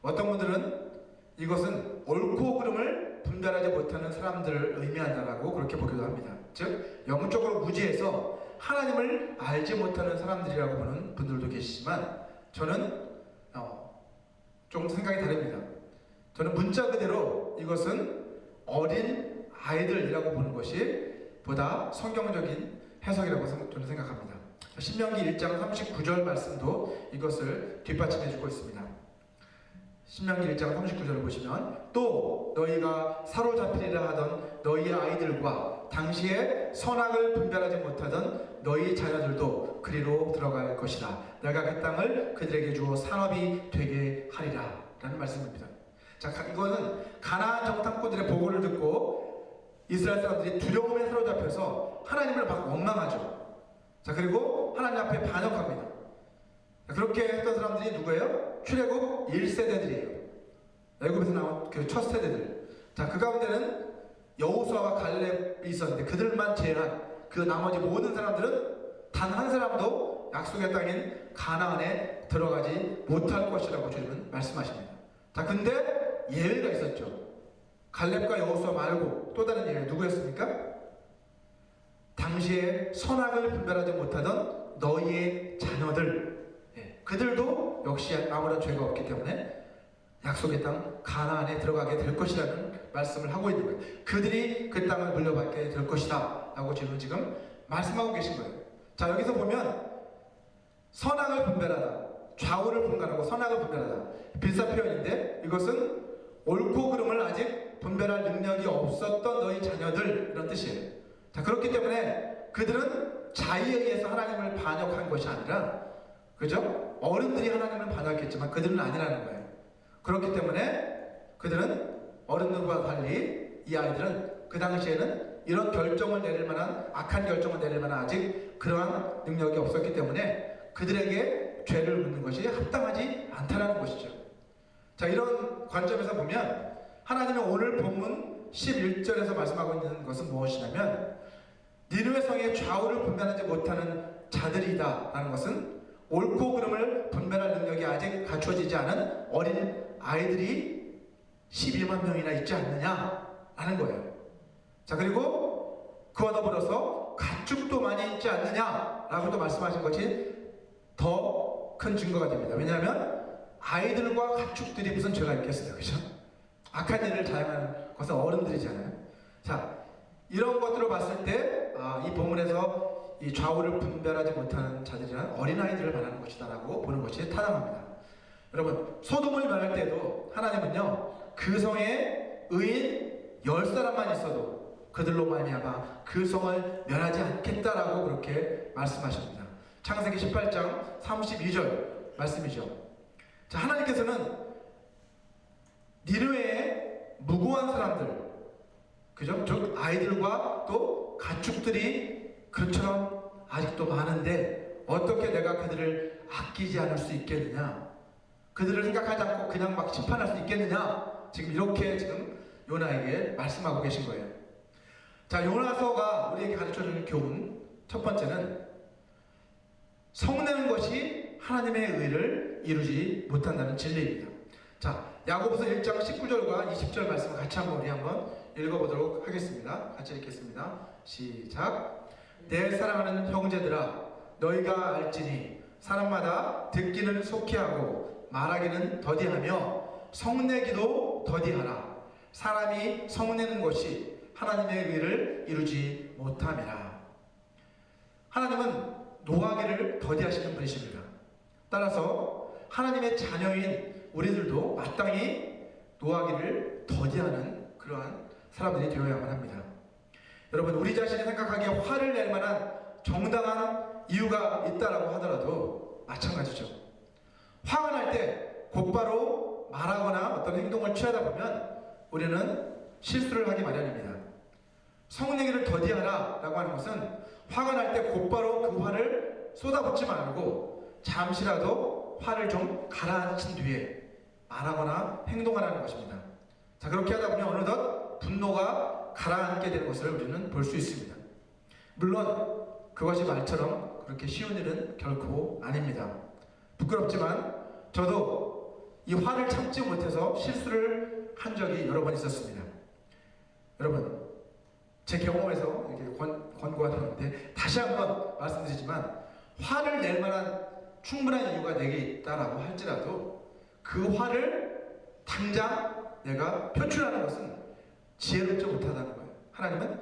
A: 어떤 분들은 이것은 옳고 그름을 분별하지 못하는 사람들을 의미한다라고 그렇게 보기도 합니다. 즉 영적으로 무지해서 하나님을 알지 못하는 사람들이라고 보는 분들도 계시지만 저는 좀 생각이 다릅니다. 저는 문자 그대로 이것은 어린 아이들이라고 보는 것이 보다 성경적인 해석이라고 저는 생각합니다. 신명기 1장 39절 말씀도 이것을 뒷받침해주고 있습니다. 신명기 1장 39절을 보시면 또 너희가 사로잡히리라 하던 너희의 아이들과 당시에 선악을 분별하지 못하던 너희 자녀들도 그리로 들어갈 것이라. 내가 그 땅을 그들에게 주어 산업이 되게 하리라 라는 말씀입니다. 자, 이거는 가나안 정탐꾼들의 보고를 듣고 이스라엘 사람들이 두려움에 사로잡혀서 하나님을 막 원망하죠. 자, 그리고 하나님 앞에 반역합니다. 그렇게 했던 사람들이 누구예요? 출애굽 1세대들이에요. 애굽에서 나온 그 첫 세대들. 자, 그 가운데는 여호수아와 갈렙이 있었는데 그들만 제외한 그 나머지 모든 사람들은 단 한 사람도 약속의 땅인 가나안에 들어가지 못할 것이라고 주님은 말씀하십니다. 자, 근데 예외가 있었죠. 갈렙과 여호수아 말고 또 다른 예외 누구였습니까? 당시에 선악을 분별하지 못하던 너희의 자녀들, 그들도 역시 아무런 죄가 없기 때문에 약속의 땅 가나안에 들어가게 될 것이라는 말씀을 하고 있는 거예요. 그들이 그 땅을 물려받게 될 것이다 라고 지금 말씀하고 계신 거예요. 자, 여기서 보면 선악을 분별하다, 좌우를 분간하고 선악을 분별하다, 비슷한 표현인데 이것은 옳고 그름을 아직 분별할 능력이 없었던 너희 자녀들, 이런 뜻이에요. 자, 그렇기 때문에 그들은 자의에 의해서 하나님을 반역한 것이 아니라, 그죠? 어른들이 하나님을 반역했지만 그들은 아니라는 거예요. 그렇기 때문에 그들은 어른들과 달리 이 아이들은 그 당시에는 이런 결정을 내릴 만한, 악한 결정을 내릴 만한 아직 그러한 능력이 없었기 때문에 그들에게 죄를 묻는 것이 합당하지 않다는 것이죠. 자, 이런 관점에서 보면 하나님은 오늘 본문 11절에서 말씀하고 있는 것은 무엇이냐면 니느웨 성의 좌우를 분별하지 못하는 자들이다 라는 것은 옳고 그름을 분별할 능력이 아직 갖춰지지 않은 어린 아이들이 12만 명이나 있지 않느냐 라는 거예요. 자, 그리고 그와 더불어서 가축도 많이 있지 않느냐 라고도 말씀하신 것이 더 큰 증거가 됩니다. 왜냐하면 아이들과 가축들이 무슨 죄가 있겠어요, 그죠? 악한 일을 자행하는 것은 어른들이잖아요. 자, 이런 것들을 봤을 때 이 본문에서 이 좌우를 분별하지 못하는 자들이란 어린아이들을 말하는 것이다 라고 보는 것이 타당합니다. 여러분, 소돔을 멸할 때도 하나님은요 그 성에 의인 10사람만 있어도 그들로 말미암아 그 성을 멸하지 않겠다라고 그렇게 말씀하십니다. 창세기 18장 32절 말씀이죠. 자, 하나님께서는 니느웨의 무고한 사람들, 그죠? 즉 아이들과 또 가축들이 그처럼 아직도 많은데 어떻게 내가 그들을 아끼지 않을 수 있겠느냐? 그들을 생각하지 않고 그냥 막 심판할 수 있겠느냐? 지금 이렇게 지금 요나에게 말씀하고 계신 거예요. 자, 요나서가 우리에게 가르쳐주는 교훈 첫 번째는 성내는 것이 하나님의 의를 이루지 못한다는 진리입니다. 자, 야고보서 1장 19절과 20절 말씀을 같이 우리 한번 읽어보도록 하겠습니다. 같이 읽겠습니다. 시작. 내 사랑하는 형제들아, 너희가 알지니 사람마다 듣기는 속히 하고 말하기는 더디하며 성내기도 더디하라. 사람이 성내는 것이 하나님의 의를 이루지 못함이라. 하나님은 노하기를 더디하시는 분이십니다. 따라서 하나님의 자녀인 우리들도 마땅히 노하기를 더디하는 그러한 사람들이 되어야만 합니다. 여러분, 우리 자신이 생각하기에 화를 낼 만한 정당한 이유가 있다라고 하더라도 마찬가지죠. 화가 날 때 곧바로 말하거나 어떤 행동을 취하다 보면 우리는 실수를 하기 마련입니다. 성내기를 더디하라 라고 하는 것은 화가 날 때 곧바로 그 화를 쏟아붓지 말고 잠시라도 화를 좀 가라앉힌 뒤에 말하거나 행동하라는 것입니다. 자, 그렇게 하다 보면 어느덧 분노가 가라앉게 되는 것을 우리는 볼 수 있습니다. 물론 그것이 말처럼 그렇게 쉬운 일은 결코 아닙니다. 부끄럽지만 저도 이 화를 참지 못해서 실수를 한 적이 여러 번 있었습니다. 여러분, 제 경험에서 이렇게 권고하는데 다시 한번 말씀드리지만 화를 낼 만한 충분한 이유가 내게 있다라고 할지라도 그 화를 당장 내가 표출하는 것은 지혜롭지 못하다는 거예요. 하나님은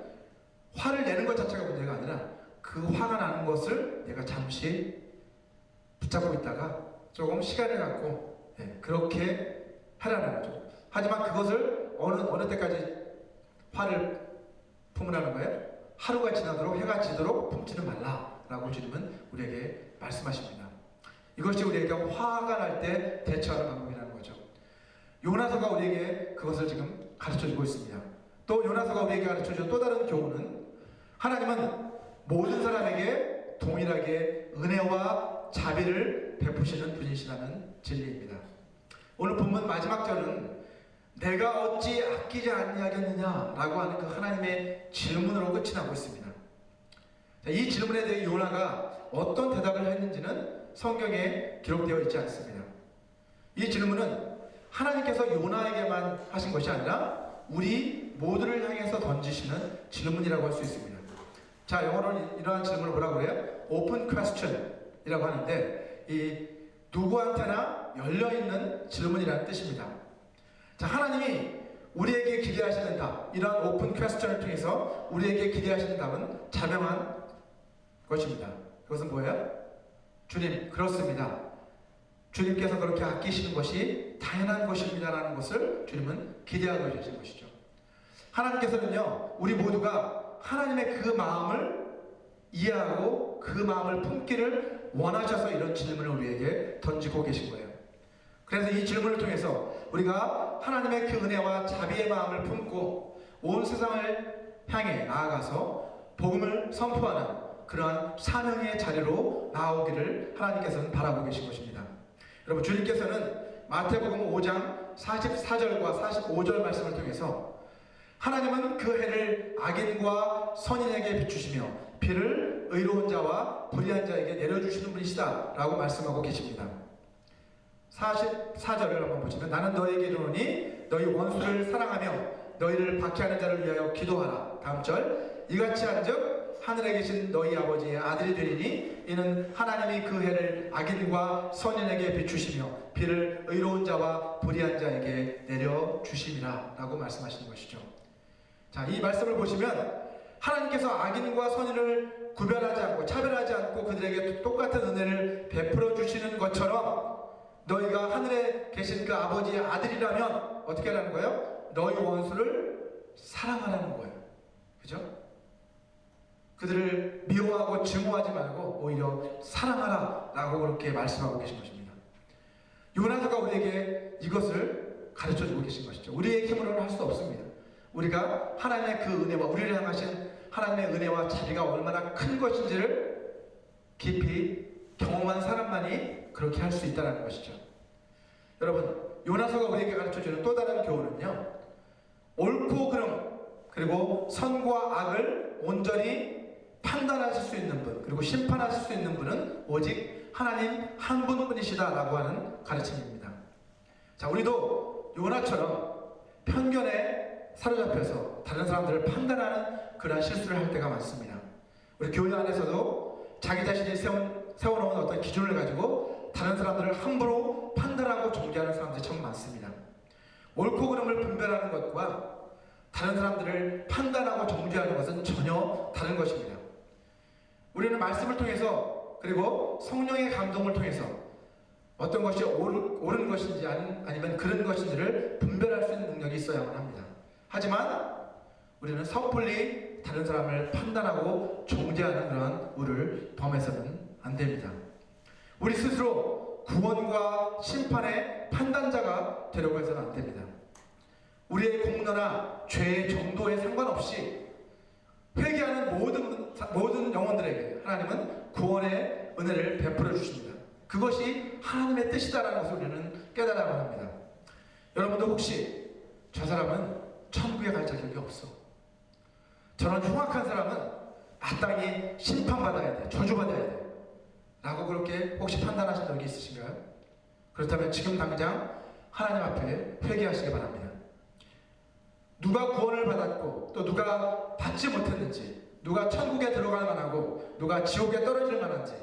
A: 화를 내는 것 자체가 문제가 아니라 그 화가 나는 것을 내가 잠시 붙잡고 있다가 조금 시간을 갖고 그렇게 하라는 거죠. 하지만 그것을 어느 때까지 화를 품으라는 거예요? 하루가 지나도록 해가 지도록 품지는 말라라고 주님은 우리에게 말씀하십니다. 이것이 우리에게 화가 날 때 대처하는 방법이라는 거죠. 요나서가 우리에게 그것을 지금 가르쳐주고 있습니다. 또 요나서가 우리에게 가르쳐준 또 다른 교훈은 하나님은 모든 사람에게 동일하게 은혜와 자비를 베푸시는 분이시라는 진리입니다. 오늘 본문 마지막 절은 내가 어찌 아끼지 아니하겠느냐 라고 하는 그 하나님의 질문으로 끝이 나고 있습니다. 자, 이 질문에 대해 요나가 어떤 대답을 했는지는 성경에 기록되어 있지 않습니다. 이 질문은 하나님께서 요나에게만 하신 것이 아니라 우리 모두를 향해서 던지시는 질문이라고 할 수 있습니다. 자, 영어로는 이러한 질문을 뭐라고 그래요? Open question 이라고 하는데 이 누구한테나 열려있는 질문이라는 뜻입니다. 자, 하나님이 우리에게 기대하시는 답, 이러한 오픈 퀘스천을 통해서 우리에게 기대하시는 답은 자명한 것입니다. 그것은 뭐예요? 주님, 그렇습니다. 주님께서 그렇게 아끼시는 것이 당연한 것입니다 라는 것을 주님은 기대하고 계신 것이죠. 하나님께서는요, 우리 모두가 하나님의 그 마음을 이해하고 그 마음을 품기를 원하셔서 이런 질문을 우리에게 던지고 계신 거예요. 그래서 이 질문을 통해서 우리가 하나님의 그 은혜와 자비의 마음을 품고 온 세상을 향해 나아가서 복음을 선포하는 그러한 사명의 자리로 나오기를 하나님께서는 바라고 계신 것입니다. 여러분, 주님께서는 마태복음 5장 44절과 45절 말씀을 통해서 하나님은 그 해를 악인과 선인에게 비추시며 비를 의로운 자와 불의한 자에게 내려주시는 분이시다 라고 말씀하고 계십니다. 44절을 한번 보시면 나는 너에게 이르노니 너희 원수를 사랑하며 너희를 박해하는 자를 위하여 기도하라. 다음 절, 이같이 한즉 하늘에 계신 너희 아버지의 아들이 되리니 이는 하나님이 그 해를 악인과 선인에게 비추시며 비를 의로운 자와 불의한 자에게 내려주심이라 라고 말씀하시는 것이죠. 자, 이 말씀을 보시면 하나님께서 악인과 선인을 구별하지 않고 차별하지 않고 그들에게 똑같은 은혜를 베풀어 주시는 것처럼 너희가 하늘에 계신 그 아버지의 아들이라면 어떻게 하라는 거예요? 너희 원수를 사랑하라는 거예요. 그죠? 그들을 미워하고 증오하지 말고 오히려 사랑하라 라고 그렇게 말씀하고 계신 것입니다. 요나서가 우리에게 이것을 가르쳐주고 계신 것이죠. 우리의 힘으로는 할 수 없습니다. 우리가 하나님의 그 은혜와 우리를 향하신 하나님의 은혜와 자비가 얼마나 큰 것인지를 깊이 경험한 사람만이 그렇게 할 수 있다는 것이죠. 여러분, 요나서가 우리에게 가르쳐주는 또 다른 교훈은요, 옳고 그름 그리고 선과 악을 온전히 판단하실 수 있는 분, 그리고 심판하실 수 있는 분은 오직 하나님 한 분뿐이시다라고 하는 가르침입니다. 자, 우리도 요나처럼 편견에 사로잡혀서 다른 사람들을 판단하는 그러한 실수를 할 때가 많습니다. 우리 교회 안에서도 자기 자신이 세워놓은 어떤 기준을 가지고 다른 사람들을 함부로 판단하고 정죄하는 사람들이 참 많습니다. 옳고 그름을 분별하는 것과 다른 사람들을 판단하고 정죄하는 것은 전혀 다른 것입니다. 우리는 말씀을 통해서 그리고 성령의 감동을 통해서 어떤 것이 옳은 것인지 아니면 그른 것인지를 분별할 수 있는 능력이 있어야만 합니다. 하지만 우리는 섣불리 다른 사람을 판단하고 정죄하는 그런 우를 범해서는 안 됩니다. 우리 스스로 구원과 심판의 판단자가 되려고 해서는 안 됩니다. 우리의 공로나 죄의 정도에 상관없이 회개하는 모든 영혼들에게 하나님은 구원의 은혜를 베풀어 주십니다. 그것이 하나님의 뜻이다라는 것을 우리는 깨달아야 합니다. 여러분도 혹시 저 사람은 천국에 갈 자격이 없어, 저런 흉악한 사람은 마땅히 심판받아야 돼, 저주받아야 돼 라고 그렇게 혹시 판단하신 적이 있으신가요? 그렇다면 지금 당장 하나님 앞에 회개하시기 바랍니다. 누가 구원을 받았고 또 누가 받지 못했는지, 누가 천국에 들어갈 만하고 누가 지옥에 떨어질 만한지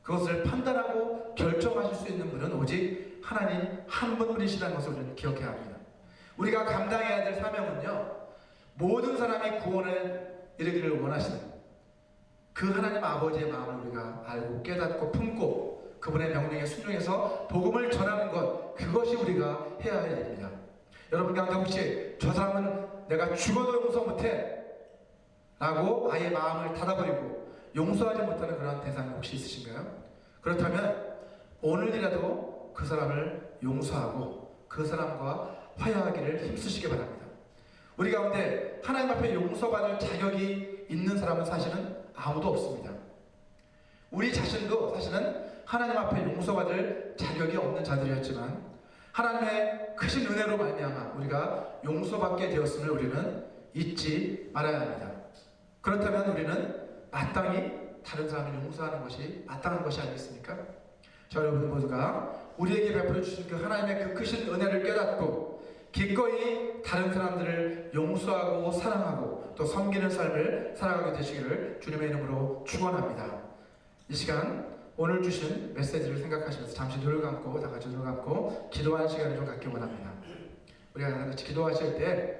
A: 그것을 판단하고 결정하실 수 있는 분은 오직 하나님 한 분뿐이시라는 것을 우리는 기억해야 합니다. 우리가 감당해야 될 사명은요, 모든 사람이 구원에 이르기를 원하시는 그 하나님 아버지의 마음을 우리가 알고 깨닫고 품고 그분의 명령에 순종해서 복음을 전하는 것, 그것이 우리가 해야 할 일입니다. 여러분 가운데 혹시 저 사람은 내가 죽어도 용서 못해 라고 아예 마음을 닫아버리고 용서하지 못하는 그런 대상이 혹시 있으신가요? 그렇다면 오늘이라도 그 사람을 용서하고 그 사람과 화해하기를 힘쓰시기 바랍니다. 우리 가운데 하나님 앞에 용서받을 자격이 있는 사람은 사실은 아무도 없습니다. 우리 자신도 사실은 하나님 앞에 용서받을 자격이 없는 자들이었지만 하나님의 크신 은혜로 말미암아 우리가 용서받게 되었음을 우리는 잊지 말아야 합니다. 그렇다면 우리는 마땅히 다른 사람을 용서하는 것이 마땅한 것이 아니겠습니까? 자, 여러분 모두가 우리에게 베풀어 주신 그 하나님의 그 크신 은혜를 깨닫고 기꺼이 다른 사람들을 용서하고 사랑하고 또 섬기는 삶을 살아가게 되시기를 주님의 이름으로 축원합니다. 이 시간 오늘 주신 메시지를 생각하시면서 잠시 눈을 감고 다 같이 눈을 감고 기도하는 시간을 좀 갖기 원합니다. 우리가 다 같이 기도하실 때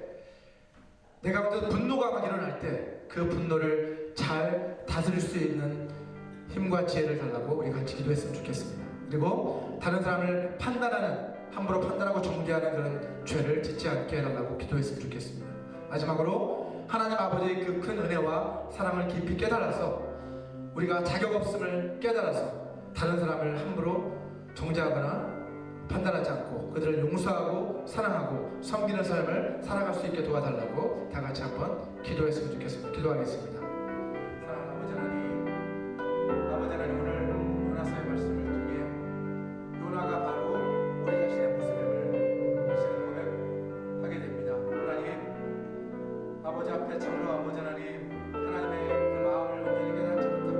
A: 내가 가운데 분노가 막 일어날 때 그 분노를 잘 다스릴 수 있는 힘과 지혜를 달라고 우리 같이 기도했으면 좋겠습니다. 그리고 다른 사람을 함부로 판단하고 정죄하는 그런 죄를 짓지 않게 해달라고 기도했으면 좋겠습니다. 마지막으로 하나님 아버지의 그 큰 은혜와 사랑을 깊이 깨달아서 우리가 자격 없음을 깨달아서 다른 사람을 함부로 정죄하거나 판단하지 않고 그들을 용서하고 사랑하고 섬기는 삶을 살아갈 수 있게 도와달라고 다 같이 한번 기도했으면 좋겠습니다. 기도하겠습니다. 사랑하는 아버지 하나님, 아버지 하나님, 오늘 요나서의 말씀을 통해 요나가 바로 우리 자신의 모습임을 다시금 고백하게 됩니다. 하나님, 아버지 앞에 참으로 아버지 하나님, 하나님의 그 마음을 온전히 깨닫지 못하고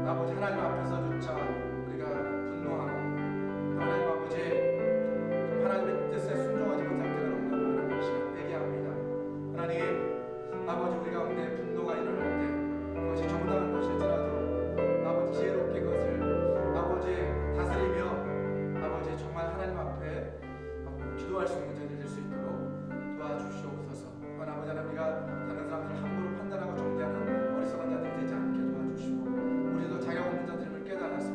A: 아버지 하나님 앞에서조차 우리가 분노하고 하나님 아버지 하나님의 뜻에 순종하지 못할 때가 너무나 많은 것을 회개합니다. 하나님 아버지, 우리 가운데 분노가 일어날 때 그것이 정당한 것일지라도 아버지 지혜롭게 그것을 아버지 다스리며 아버지 정말 하나님 앞에 기도할 수 있는 자들이 될 수 있도록 도와주시옵소서. 또한 아버지 하나님, 우리가 다른 사람들을 함부로 판단하고 정죄하는 어리석은 자들이 되지 않게 도와주시고 우리도 자격 없는 자들임을 깨달아서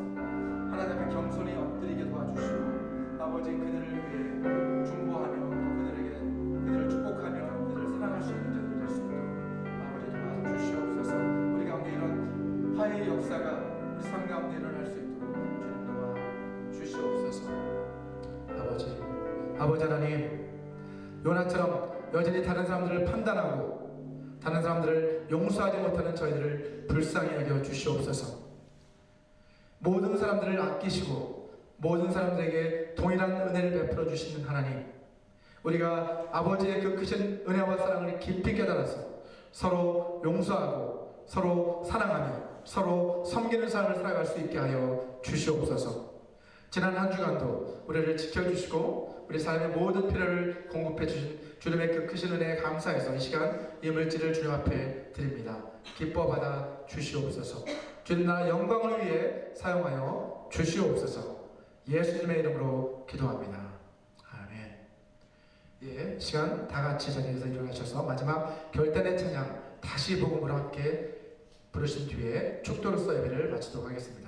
A: 하나님 앞에 겸손히 엎드리게 도와주시고 아버지 그들을 위해 중보하며 또 그들을 축복하며 그들을 사랑할 수 있는 자들 될 수 있도록 아버지 도와주시옵소서. 우리 가운데 이런 화해의 역사가 우리 삶 가운데 일어날 수 있도록 주님 도와주시옵소서. 아버지 하나님, 요나처럼 여전히 다른 사람들을 판단하고 다른 사람들을 용서하지 못하는 저희들을 불쌍히 여겨 주시옵소서. 모든 사람들을 아끼시고 모든 사람들에게 동일한 은혜를 베풀어 주시는 하나님, 우리가 아버지의 그 크신 은혜와 사랑을 깊이 깨달아서 서로 용서하고 서로 사랑하며 서로 섬기는 삶을 살아갈 수 있게 하여 주시옵소서. 지난 한 주간도 우리를 지켜주시고 우리 삶의 모든 필요를 공급해 주신 주님의 그 크신 은혜에 감사해서 이 시간 이 물질을 주님 앞에 드립니다. 기뻐 받아 주시옵소서. 주님 나라 영광을 위해 사용하여 주시옵소서. 예수님의 이름으로 기도합니다. 아멘. 예, 시간 다 같이 자리에서 일어나셔서 마지막 결단의 찬양 다시 복음으로 함께 부르신 뒤에 축도로서 예배를 마치도록 하겠습니다.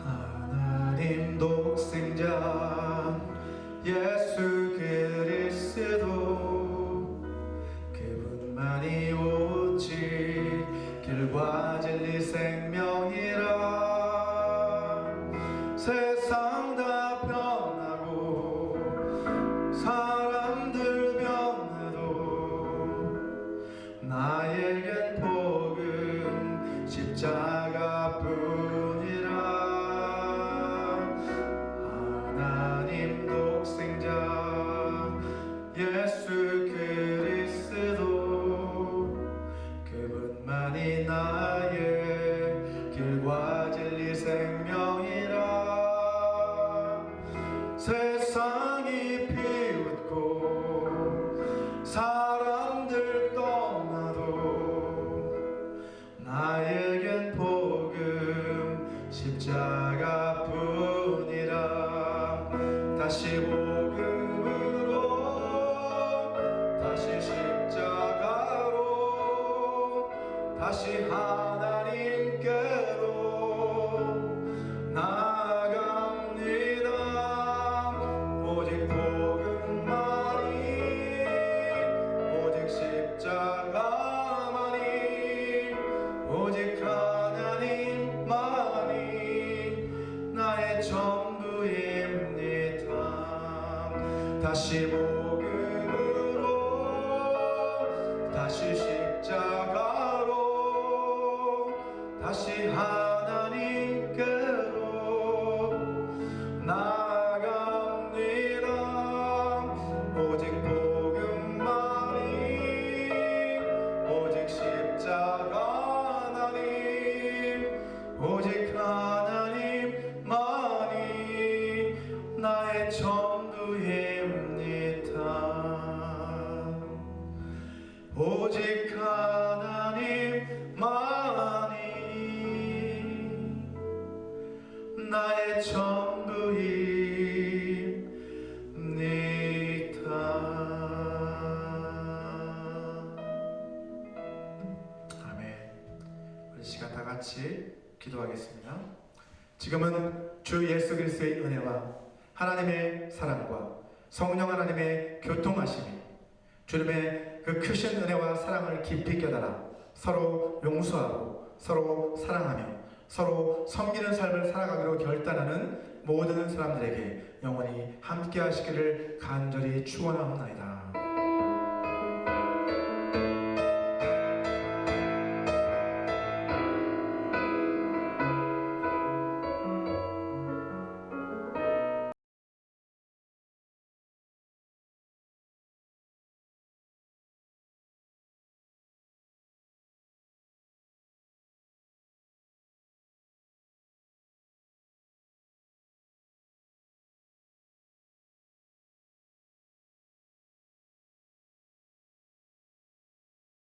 A: 하나님 독생자 예수 그리스도 그분만이 오직 길과 진리 생명이라. 세상 다 변하고 사람들 변해도 나에겐 복음 십자가뿐이라. 하나님 독생자 예수 그리스도 그분만이 나의 길과 진리 생명이라. 세상이 비웃고 사람들 떠나도 나에겐 복음 십자가뿐이라. 다시 복음으로 다시 십자가로 다시 하나님께로 나아갑니다. 오직 복음만이 오직 십자가만이 오직 하나님만이 나의 전부입니다. 다시 복음으로 다시 십자가로 다시 하나님께로 나아갑니다. 오직 복음만이 오직 십자가만이 오직 하나님만이 나의 전부입니다. 오직 하나님만이 나의 전부입니다. 아멘. 우리 시간 다 같이 기도하겠습니다. 지금은 주 예수 그리스도의 은혜와 하나님의 사랑과 성령 하나님의 교통하심이 주님의 그 크신 은혜와 사랑을 깊이 깨달아 서로 용서하고 서로 사랑하며 서로 섬기는 삶을 살아가기로 결단하는 모든 사람들에게 영원히 함께 하시기를 간절히 축원하옵나이다.